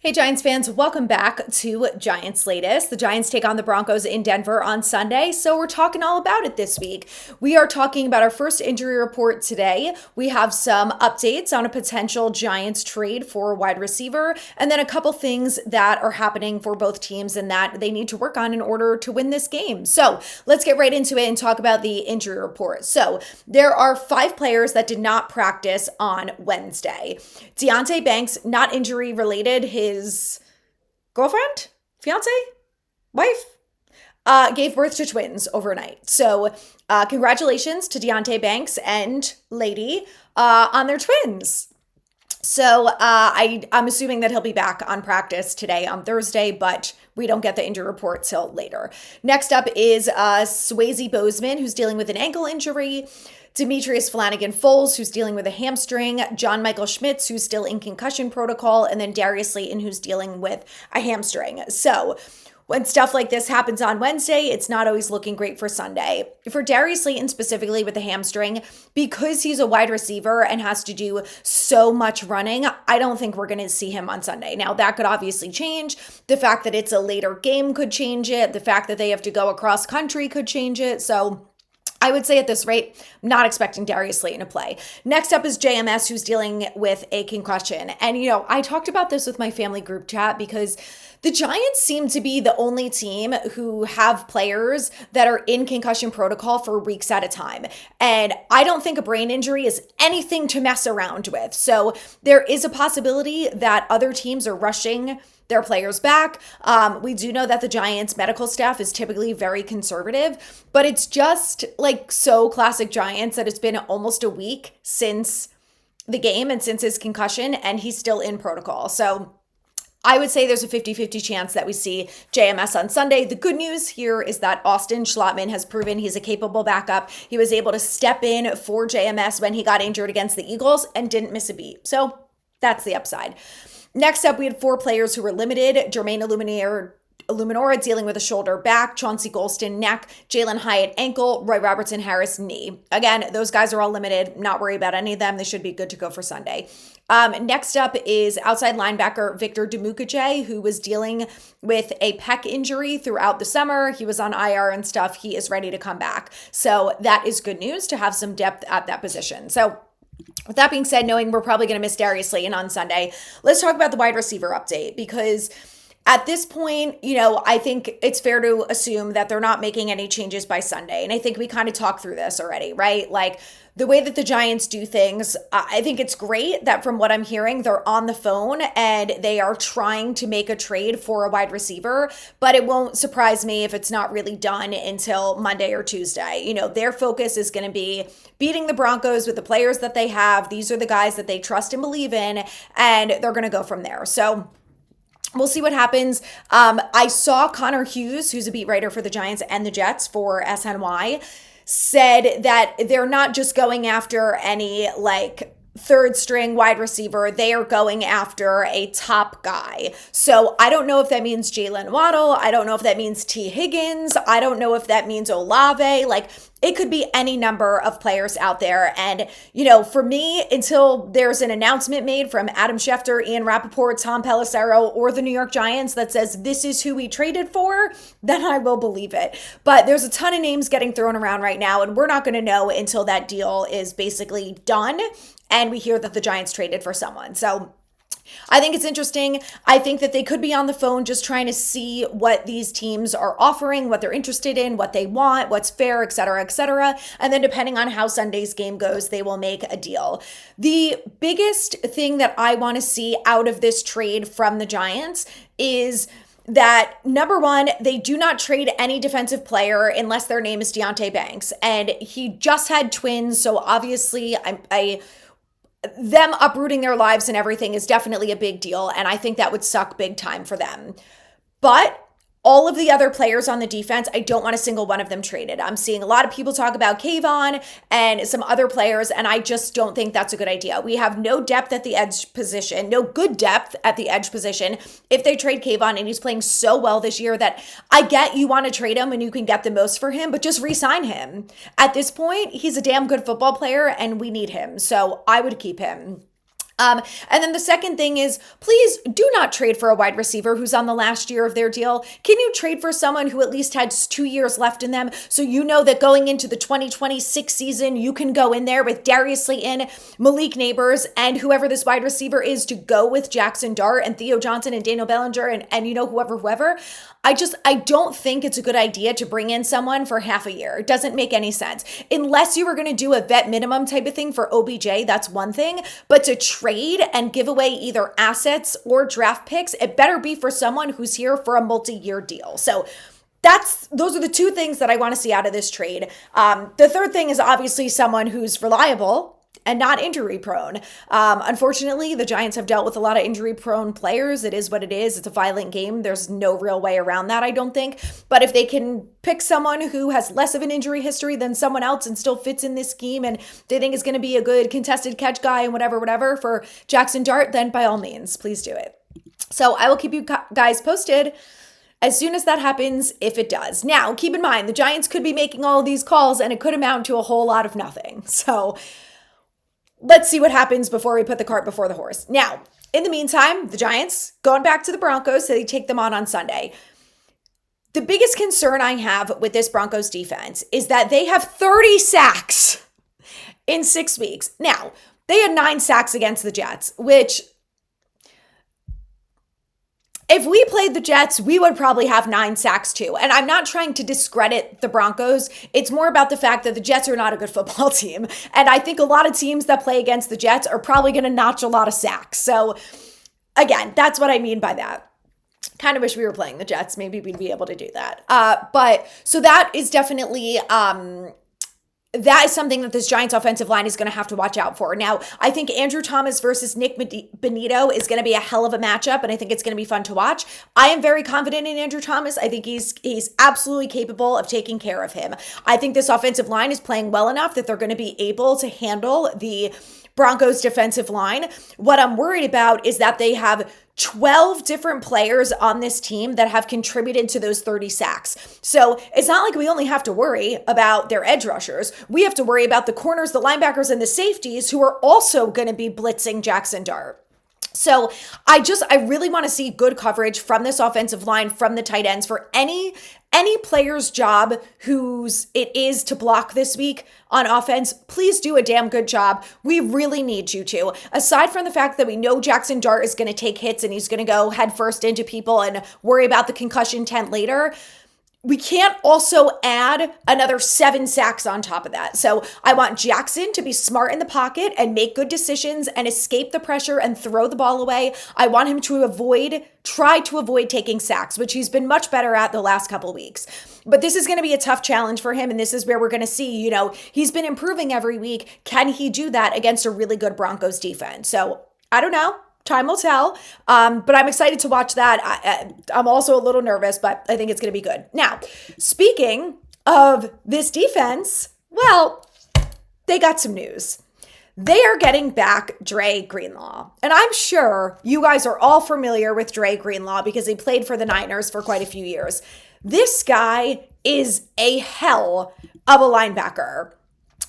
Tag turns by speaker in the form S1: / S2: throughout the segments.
S1: Hey Giants fans, welcome back to Giants Latest. The Giants take on the Broncos in Denver on Sunday, so we're talking all about it this week. We are talking about our first injury report today. We have some updates on a potential Giants trade for a wide receiver, and then a couple things that are happening for both teams and that they need to work on in order to win this game. So let's get right into it and talk about the injury report. So there are 5 players that did not practice on Wednesday. Deonte Banks, not injury related, his girlfriend, fiance, wife, gave birth to twins overnight. So congratulations to Deonte Banks and lady on their twins. So I'm assuming that he'll be back on practice today on Thursday, but we don't get the injury report till later. Next up is Swayze Bozeman, who's dealing with an ankle injury. Demetrius Flanagan-Foles, who's dealing with a hamstring, John Michael Schmitz, who's still in concussion protocol, and then Darius Slayton, who's dealing with a hamstring. So when stuff like this happens on Wednesday, it's not always looking great for Sunday. For Darius Slayton specifically with the hamstring, because he's a wide receiver and has to do so much running, I don't think we're going to see him on Sunday. Now, that could obviously change. The fact that it's a later game could change it. The fact that they have to go across country could change it. So I would say at this rate, I'm not expecting Darius Slayton to play. Next up is JMS, who's dealing with a concussion. And, I talked about this with my family group chat because the Giants seem to be the only team who have players that are in concussion protocol for weeks at a time. And I don't think a brain injury is anything to mess around with. So there is a possibility that other teams are rushing their players back. We do know that the Giants medical staff is typically very conservative, but it's just like so classic Giants that it's been almost a week since the game and since his concussion, and he's still in protocol. So I would say there's a 50-50 chance that we see JMS on Sunday. The good news here is that Austin Schlottman has proven he's a capable backup. He was able to step in for JMS when he got injured against the Eagles and didn't miss a beat. So that's the upside. Next up, we had 4 players who were limited. Jermaine Illuminora dealing with a shoulder back, Chauncey Golston neck, Jalen Hyatt ankle, Roy Robertson Harris knee. Again, those guys are all limited. Not worried about any of them. They should be good to go for Sunday. Next up is outside linebacker Victor Dimukeje, who was dealing with a pec injury throughout the summer. He was on IR and stuff. He is ready to come back. So that is good news to have some depth at that position. So with that being said, knowing we're probably going to miss Darius Slayton on Sunday, let's talk about the wide receiver update because at this point, I think it's fair to assume that they're not making any changes by Sunday. And I think we kind of talked through this already, right? Like the way that the Giants do things, I think it's great that from what I'm hearing, they're on the phone and they are trying to make a trade for a wide receiver, but it won't surprise me if it's not really done until Monday or Tuesday. Their focus is going to be beating the Broncos with the players that they have. These are the guys that they trust and believe in, and they're going to go from there. So we'll see what happens. I saw Connor Hughes, who's a beat writer for the Giants and the Jets for SNY, said that they're not just going after any third string wide receiver. They are going after a top guy. So I don't know if that means Jalen Waddle. I don't know if that means T. Higgins. I don't know if that means Olave. It could be any number of players out there. And, for me, until there's an announcement made from Adam Schefter, Ian Rappaport, Tom Pelissero, or the New York Giants that says this is who we traded for, then I will believe it. But there's a ton of names getting thrown around right now, and we're not going to know until that deal is basically done and we hear that the Giants traded for someone. So I think it's interesting. I think that they could be on the phone just trying to see what these teams are offering, what they're interested in, what they want, what's fair, et cetera, et cetera. And then depending on how Sunday's game goes, they will make a deal. The biggest thing that I want to see out of this trade from the Giants is that number one, they do not trade any defensive player unless their name is Deonte Banks. And he just had twins, so obviously them uprooting their lives and everything is definitely a big deal, and I think that would suck big time for them. But all of the other players on the defense, I don't want a single one of them traded. I'm seeing a lot of people talk about Kayvon and some other players, and I just don't think that's a good idea. We have no depth at the edge position, no good depth at the edge position. If they trade Kayvon, and he's playing so well this year that I get you want to trade him and you can get the most for him, but just re-sign him. At this point, he's a damn good football player and we need him, so I would keep him. And then the second thing is, please do not trade for a wide receiver who's on the last year of their deal. Can you trade for someone who at least has 2 years left in them, so you know that going into the 2026 season, you can go in there with Darius Slayton, Malik Neighbors, and whoever this wide receiver is to go with Jackson Dart and Theo Johnson and Daniel Bellinger and whoever. I don't think it's a good idea to bring in someone for half a year. It doesn't make any sense. Unless you were going to do a vet minimum type of thing for OBJ, that's one thing. But to trade and give away either assets or draft picks, it better be for someone who's here for a multi-year deal. So those are the two things that I want to see out of this trade. The third thing is obviously someone who's reliable and not injury prone. Unfortunately, the Giants have dealt with a lot of injury prone players. It is what it is. It's a violent game. There's no real way around that, I don't think. But if they can pick someone who has less of an injury history than someone else and still fits in this scheme, and they think is going to be a good contested catch guy and whatever for Jackson Dart, then by all means, please do it. So I will keep you guys posted as soon as that happens, if it does. Now, keep in mind, the Giants could be making all of these calls and it could amount to a whole lot of nothing. So let's see what happens before we put the cart before the horse. Now, in the meantime, the Giants going back to the Broncos, so they take them on Sunday. The biggest concern I have with this Broncos defense is that they have 30 sacks in 6 weeks. Now, they had 9 sacks against the Jets, which if we played the Jets, we would probably have 9 sacks too. And I'm not trying to discredit the Broncos. It's more about the fact that the Jets are not a good football team. And I think a lot of teams that play against the Jets are probably going to notch a lot of sacks. So again, that's what I mean by that. Kind of wish we were playing the Jets. Maybe we'd be able to do that. But so that is definitely that is something that this Giants offensive line is going to have to watch out for. Now, I think Andrew Thomas versus Nick Benito is going to be a hell of a matchup, and I think it's going to be fun to watch. I am very confident in Andrew Thomas. I think he's absolutely capable of taking care of him. I think this offensive line is playing well enough that they're going to be able to handle the Broncos defensive line. What I'm worried about is that they have 12 different players on this team that have contributed to those 30 sacks. So it's not like we only have to worry about their edge rushers. We have to worry about the corners, the linebackers, and the safeties who are also going to be blitzing Jackson Dart. So I really want to see good coverage from this offensive line, from the tight ends, for any player's job whose it is to block this week on offense. Please do a damn good job. We really need you to. Aside from the fact that we know Jackson Dart is going to take hits and he's going to go headfirst into people and worry about the concussion tent later, we can't also add another 7 sacks on top of that. So I want Jackson to be smart in the pocket and make good decisions and escape the pressure and throw the ball away. I want him to try to avoid taking sacks, which he's been much better at the last couple of weeks. But this is going to be a tough challenge for him. And this is where we're going to see, he's been improving every week. Can he do that against a really good Broncos defense? So I don't know. Time will tell, but I'm excited to watch that. I'm also a little nervous, but I think it's going to be good. Now, speaking of this defense, well, they got some news. They are getting back Dre Greenlaw. And I'm sure you guys are all familiar with Dre Greenlaw because he played for the Niners for quite a few years. This guy is a hell of a linebacker.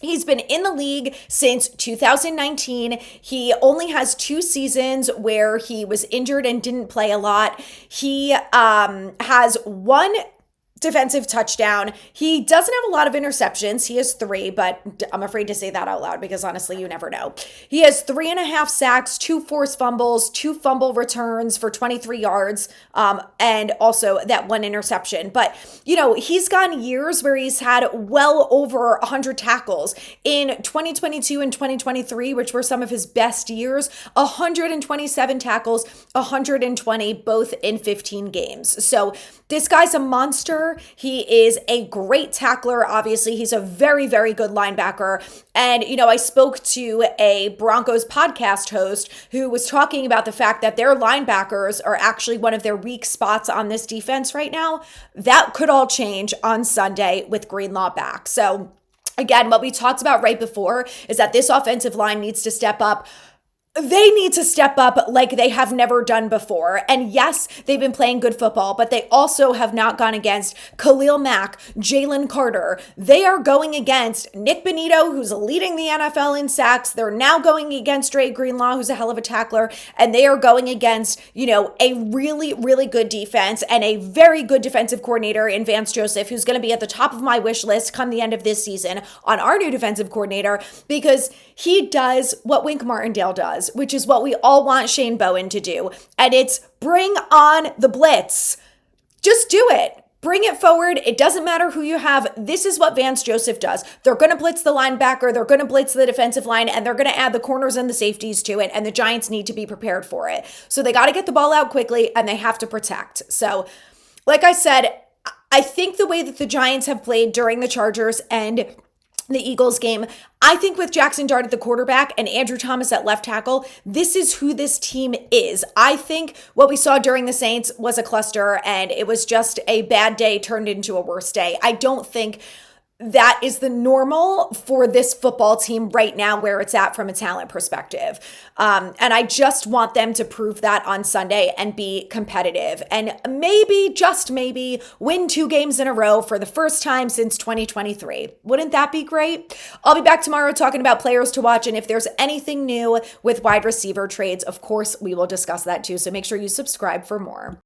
S1: He's been in the league since 2019. He only has 2 seasons where he was injured and didn't play a lot. He has 1 defensive touchdown. He doesn't have a lot of interceptions. He has 3, but I'm afraid to say that out loud because honestly, you never know. He has 3.5 sacks, 2 forced fumbles, 2 fumble returns for 23 yards, and also that 1 interception. But, he's gone years where he's had well over 100 tackles. In 2022 and 2023, which were some of his best years, 127 tackles, 120, both in 15 games. So this guy's a monster. He is a great tackler. Obviously, he's a very, very good linebacker. And, I spoke to a Broncos podcast host who was talking about the fact that their linebackers are actually one of their weak spots on this defense right now. That could all change on Sunday with Greenlaw back. So again, what we talked about right before is that this offensive line needs to step up. they need to step up like they have never done before. And yes, they've been playing good football, but they also have not gone against Khalil Mack, Jalen Carter. They are going against Nick Bonito, who's leading the NFL in sacks. They're now going against Dre Greenlaw, who's a hell of a tackler. And they are going against, a really, really good defense and a very good defensive coordinator in Vance Joseph, who's going to be at the top of my wish list come the end of this season on our new defensive coordinator, because he does what Wink Martindale does, which is what we all want Shane Bowen to do. And it's bring on the blitz. Just do it. Bring it forward. It doesn't matter who you have. This is what Vance Joseph does. They're going to blitz the linebacker. They're going to blitz the defensive line, and they're going to add the corners and the safeties to it. And the Giants need to be prepared for it. So they got to get the ball out quickly, and they have to protect. So, like I said, I think the way that the Giants have played during the Chargers and the Eagles game, I think with Jackson Dart at the quarterback and Andrew Thomas at left tackle, this is who this team is. I think what we saw during the Saints was a cluster, and it was just a bad day turned into a worse day. I don't think that is the normal for this football team right now where it's at from a talent perspective. And I just want them to prove that on Sunday and be competitive and maybe, just maybe, win 2 games in a row for the first time since 2023. Wouldn't that be great? I'll be back tomorrow talking about players to watch. And if there's anything new with wide receiver trades, of course, we will discuss that too. So make sure you subscribe for more.